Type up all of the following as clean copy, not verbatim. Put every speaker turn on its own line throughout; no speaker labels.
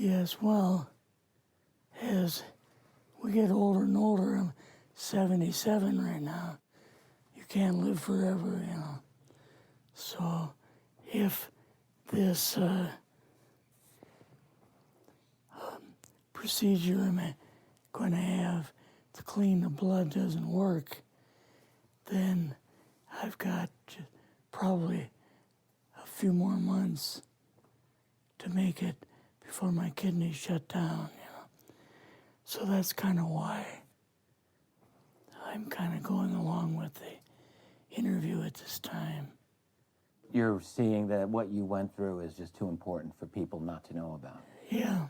Yes, well, as we get older and older, I'm 77 right now. You can't live forever, you know. So if this procedure I'm going to have to clean the blood doesn't work, then I've got probably a few more months to make it before my kidneys shut down, you know. So that's kind of why I'm kind of going along with the interview at this time.
You're seeing that what you went through is just too important for people not to know about.
Yeah.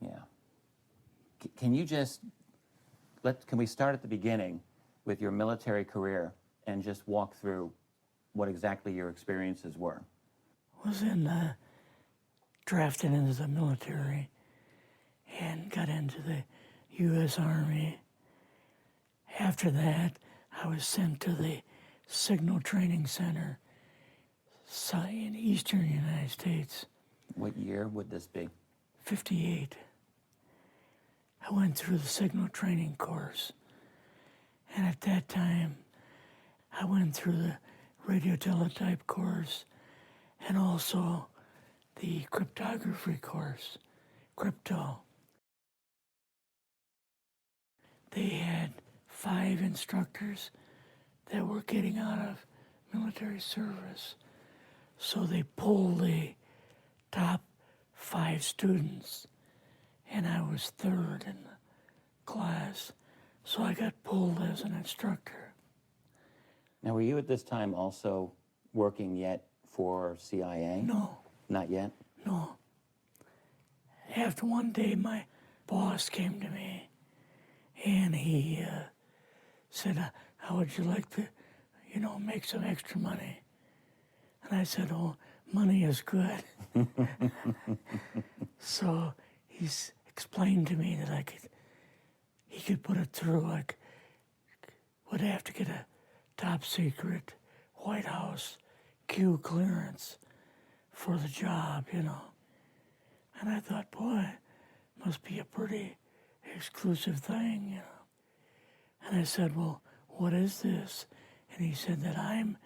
Yeah. Can you just, can we start at the beginning with your military career and just walk through what exactly your experiences were?
Was drafted into the military and got into the U.S. Army. After that, I was sent to the Signal Training Center in eastern United States.
What year would this be?
58. I went through the signal training course. And at that time, I went through the radio teletype course and also the cryptography course, crypto. They had 5 instructors that were getting out of military service. So they pulled the top 5 students, and I was 3rd in the class. So I got pulled as an instructor.
Now, were you at this time also working yet for CIA?
No.
Not yet?
No. After one day, my boss came to me, and he said, how would you like to, make some extra money? And I said, oh, money is good. So he's explained to me that he could put it through. I would have to get a top secret White House Q clearance for the job, And I thought, boy, must be a pretty exclusive thing, And I said, well, what is this? And he said that I'm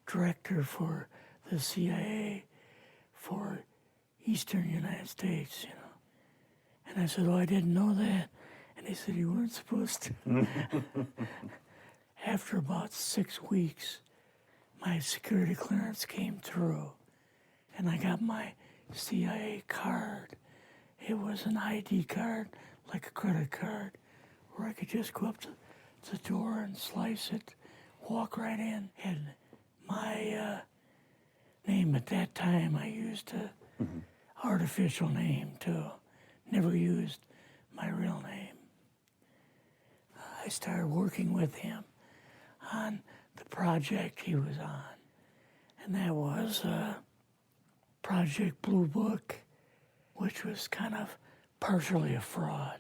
director for the CIA for Eastern United States, And I said, oh, I didn't know that. And he said, you weren't supposed to. After about 6 weeks, my security clearance came through, and I got my CIA card. It was an ID card, like a credit card, where I could just go up to the door and slice it, walk right in. And my name at that time, I used a artificial name too. Never used my real name. I started working with him on the project he was on, and that was Project Blue Book, which was kind of partially a fraud.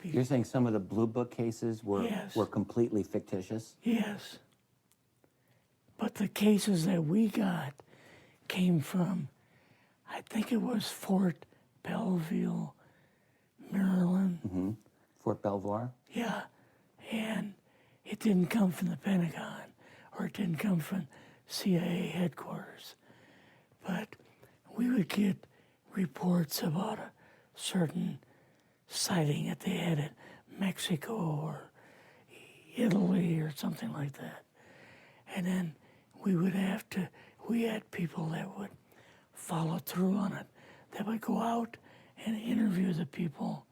You're saying some of the Blue Book cases were completely fictitious?
Yes. But the cases that we got came from, I think it was Fort Belvoir, Maryland.
Fort Belvoir?
Yeah. And it didn't come from the Pentagon, or it didn't come from CIA headquarters. But we would get reports about a certain sighting that they had in Mexico or Italy or something like that. And then we had people that would follow through on it, that would go out and interview the people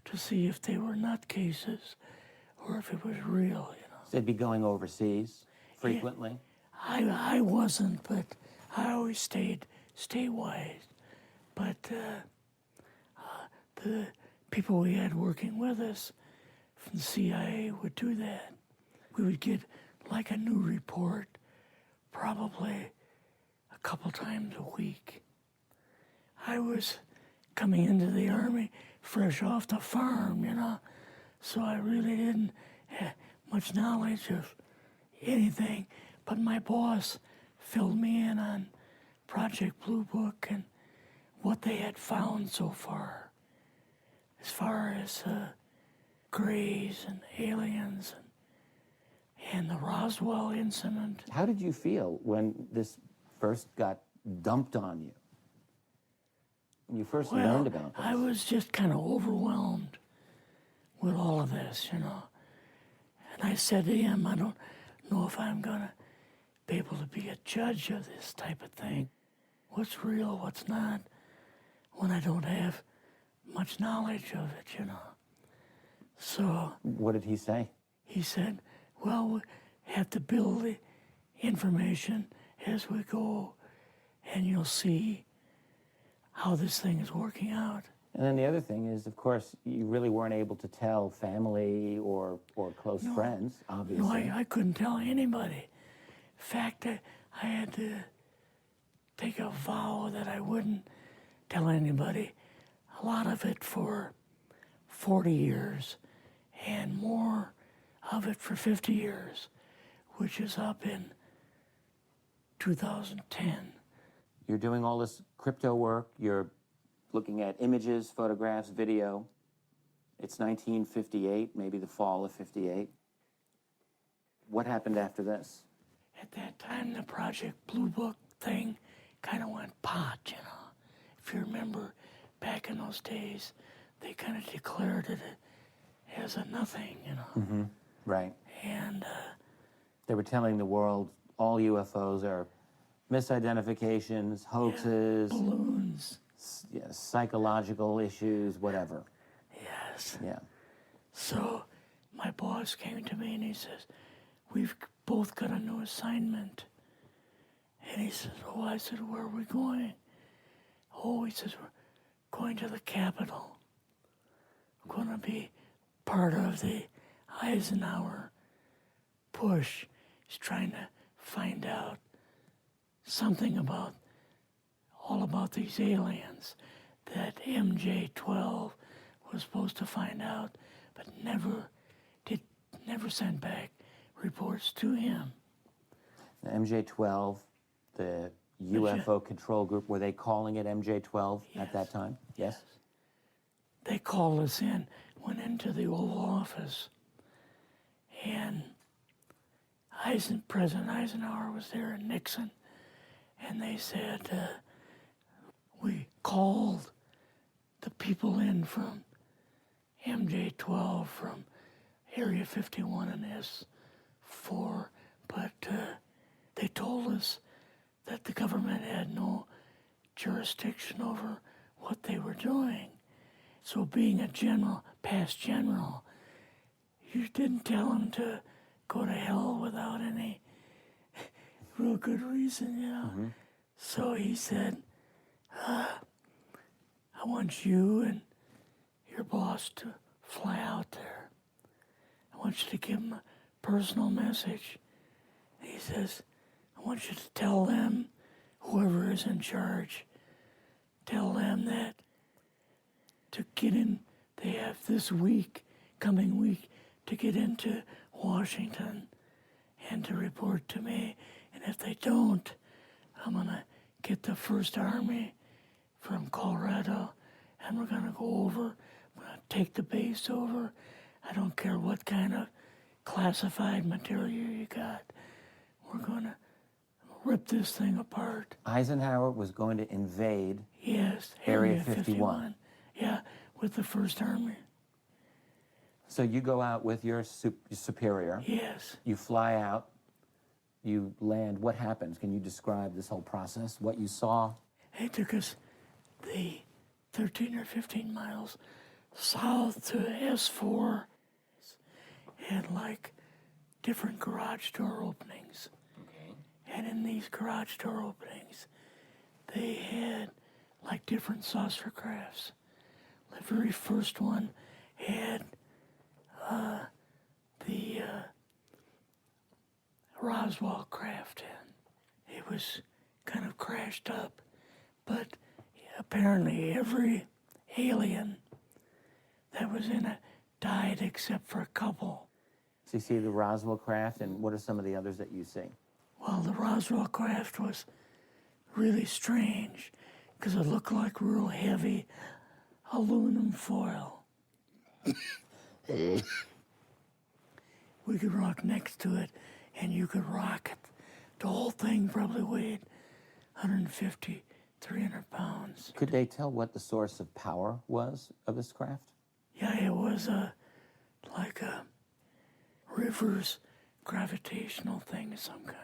to see if they were nutcases or if it was real,
So they'd be going overseas frequently?
Yeah, I wasn't, but I always stayed statewide. But the people we had working with us from the CIA would do that. We would get like a new report probably a couple times a week. I was coming into the Army fresh off the farm, so I really didn't have much knowledge of, anything. But my boss filled me in on Project Blue Book and what they had found so far as grays and aliens and the Roswell incident.
How did you feel when this first got dumped on you? When you first learned about this?
I was just kind of overwhelmed with all of this, And I said to him, I don't know if I'm going to be able to be a judge of this type of thing. What's real, what's not, when I don't have much knowledge of it, So...
What did he say?
He said, well, we have to build the information as we go, and you'll see how this thing is working out.
And then the other thing is, of course, you really weren't able to tell family or close friends, obviously.
No, I couldn't tell anybody. In fact, I had to take a vow that I wouldn't tell anybody. A lot of it for 40 years, and more of it for 50 years, which is up in 2010.
You're doing all this crypto work. You're looking at images, photographs, video. It's 1958, maybe the fall of 58. What happened after this?
At that time, the Project Blue Book thing kind of went pot, If you remember, back in those days, they kind of declared it as a nothing,
Mm-hmm. Right.
And
they were telling the world all UFOs are misidentifications, hoaxes,
balloons.
Psychological issues, whatever.
Yes.
Yeah.
So my boss came to me and he says, we've both got a new assignment. And he says, oh, I said, where are we going? Oh, he says, we're going to the Capitol. We're going to be part of the Eisenhower push. He's trying to find out something about all about these aliens that MJ-12 was supposed to find out, but never sent back reports to him.
The MJ-12, the UFO control group, were they calling it MJ-12 at that time? Yes.
They called us in, went into the Oval Office, and President Eisenhower was there and Nixon, and they said, we called the people in from MJ-12 from Area 51 and S4, but they told us that the government had no jurisdiction over what they were doing. So being a general, past general, you didn't tell them to go to hell without any real good reason,
Mm-hmm.
So he said, I want you and your boss to fly out there. I want you to give them a personal message. He says, I want you to tell them, whoever is in charge, tell them that to get in, they have this week, coming week, to get into Washington and to report to me. And if they don't, I'm going to get the First Army from Colorado, and we're going to go over, we're going to take the base over. I don't care what kind of classified material you got. We're going to rip this thing apart.
Eisenhower was going to invade
Area 51. Yeah, with the First Army.
So you go out with your superior.
Yes.
You fly out. You land. What happens? Can you describe this whole process, what you saw?
It took us the 13 or 15 miles south to S4 and like different garage door openings.
Okay.
And in these garage door openings, they had like different saucer crafts. The very first one had the Roswell craft in. It was kind of crashed up, but apparently every alien that was in it died except for a couple.
So you see the Roswell craft, and what are some of the others that you see?
Well, the Roswell craft was really strange because it looked like real heavy aluminum foil. We could rock next to it, and you could rock it. The whole thing probably weighed 150, 300 pounds.
Could they tell what the source of power was of this craft?
Yeah, it was like a reverse gravitational thing of some kind.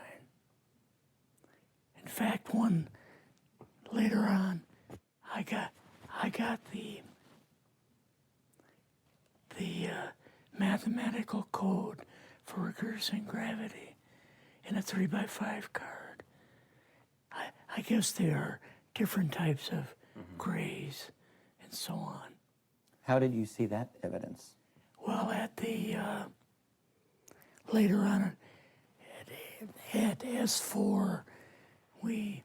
In fact, one later on, I got the mathematical code for reversing gravity in a 3x5 card. I guess there are different types of grays and so on.
How did you see that evidence?
Well, at the later on at S4, we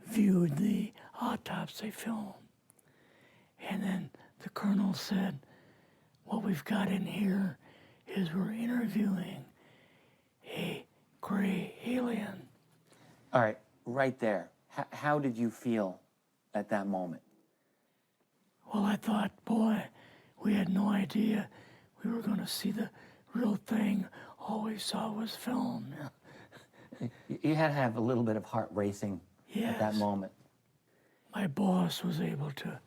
viewed the autopsy film, and then the colonel said, "What we've got in here is we're interviewing a gray alien."
All right, right there. How did you feel at that moment?
Well, I thought, boy, we had no idea we were going to see the real thing. All we saw was film.
You had to have a little bit of heart racing at that
Yes.
moment.
My boss was able to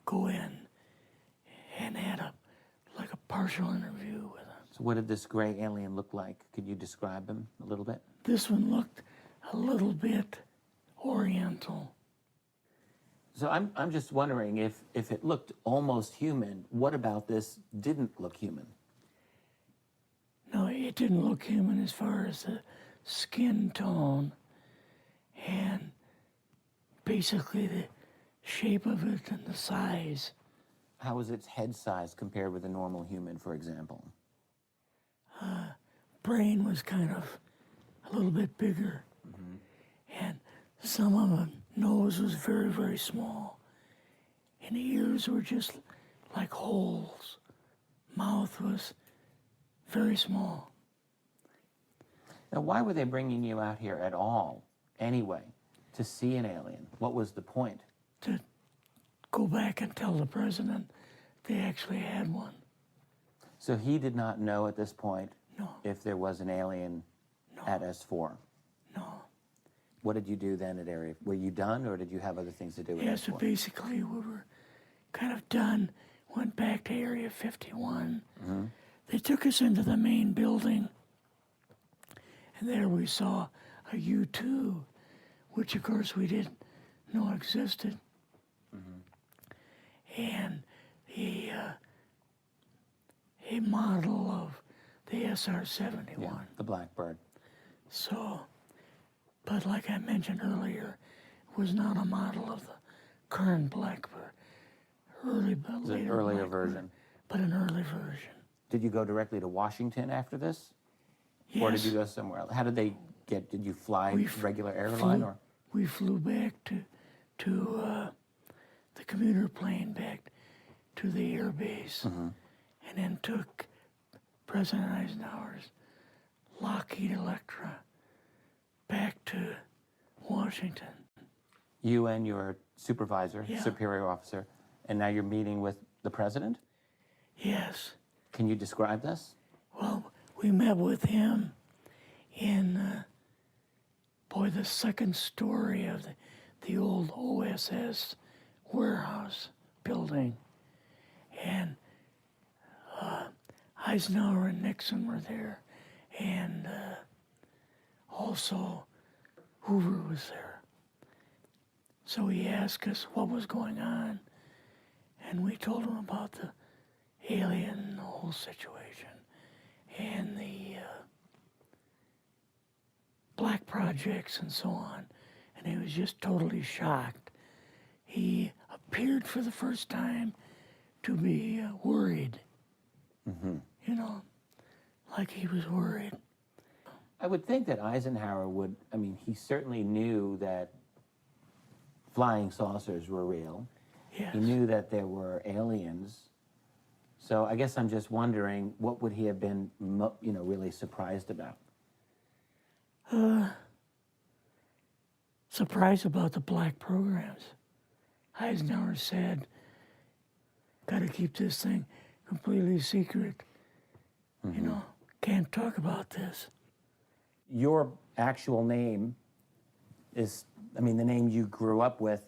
go in and had a partial interview with him.
So what did this gray alien look like? Could you describe him a little bit?
This one looked a little bit oriental.
So I'm just wondering if it looked almost human, what about this didn't look human?
No, it didn't look human as far as the skin tone and basically the shape of it and the size.
How was its head size compared with a normal human, for example?
Brain was kind of a little bit bigger. And some of the nose was very, very small. And the ears were just like holes. Mouth was very small.
Now, why were they bringing you out here at all, anyway, to see an alien? What was the point?
To go back and tell the president they actually had one.
So he did not know at this point
No,
if there was an alien at S4.
no.
What did you do then at Area? Were you done, or did you have other things to do with
Yeah, so
S4?
basically we were kind of done, went back to Area 51. They took us into the main building, and there we saw a U-2, which of course we didn't know existed. And a model of the SR-71.
Yeah, the Blackbird.
So, but like I mentioned earlier, it was not a model of the current Blackbird,
It's an earlier version.
but an early version.
Did you go directly to Washington after this?
Yes.
Or did you go somewhere else? How did they get, did you fly regular airline or?
We flew back to the commuter plane back to the air base, and then took President Eisenhower's Lockheed Electra back to Washington.
You and your supervisor,
Yeah.
superior officer, and now you're meeting with the president?
Yes.
Can you describe this?
Well, we met with him in, the second story of the old OSS warehouse building. And Eisenhower and Nixon were there, and also Hoover was there. So he asked us what was going on, and we told him about the alien and the whole situation, and the black projects and so on, and he was just totally shocked. He appeared for the first time to be worried, like he was worried.
I would think that Eisenhower would, he certainly knew that flying saucers were real.
Yes.
He knew that there were aliens. So I guess I'm just wondering, what would he have been, really surprised about?
Surprised about the black programs. Eisenhower said, got to keep this thing completely secret. Can't talk about this.
Your actual name is, the name you grew up with,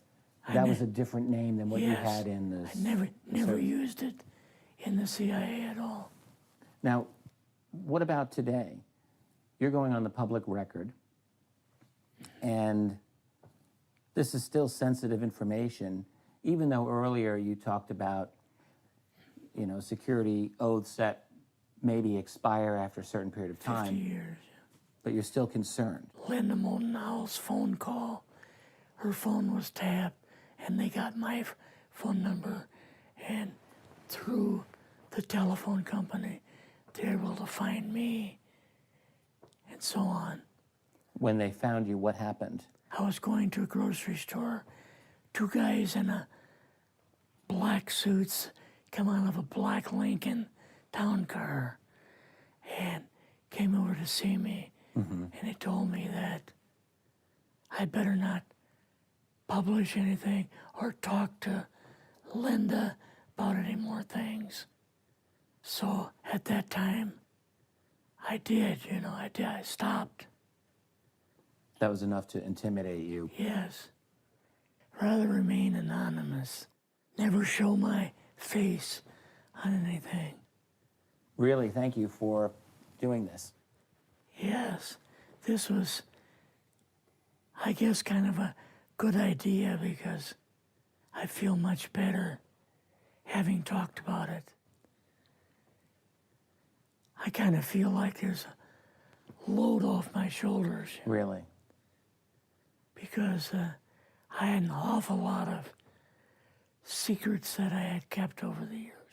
that was a different name than what you had in the...
I never used it in the CIA at all.
Now, what about today? You're going on the public record, and this is still sensitive information, even though earlier you talked about, security oaths that maybe expire after a certain period of time.
50 years.
But you're still concerned.
Linda Motenau's phone call, her phone was tapped, and they got my phone number, and through the telephone company, they were able to find me, and so on.
When they found you, what happened?
I was going to a grocery store. Two guys in a black suits come out of a black Lincoln town car and came over to see me. And they told me that I better not publish anything or talk to Linda about any more things. So at that time, I did, I stopped.
That was enough to intimidate you.
Yes. Rather remain anonymous. Never show my face on anything.
Really, thank you for doing this.
Yes, this was, I guess, kind of a good idea because I feel much better having talked about it. I kind of feel like there's a load off my shoulders.
Really?
Because I had an awful lot of secrets that I had kept over the years.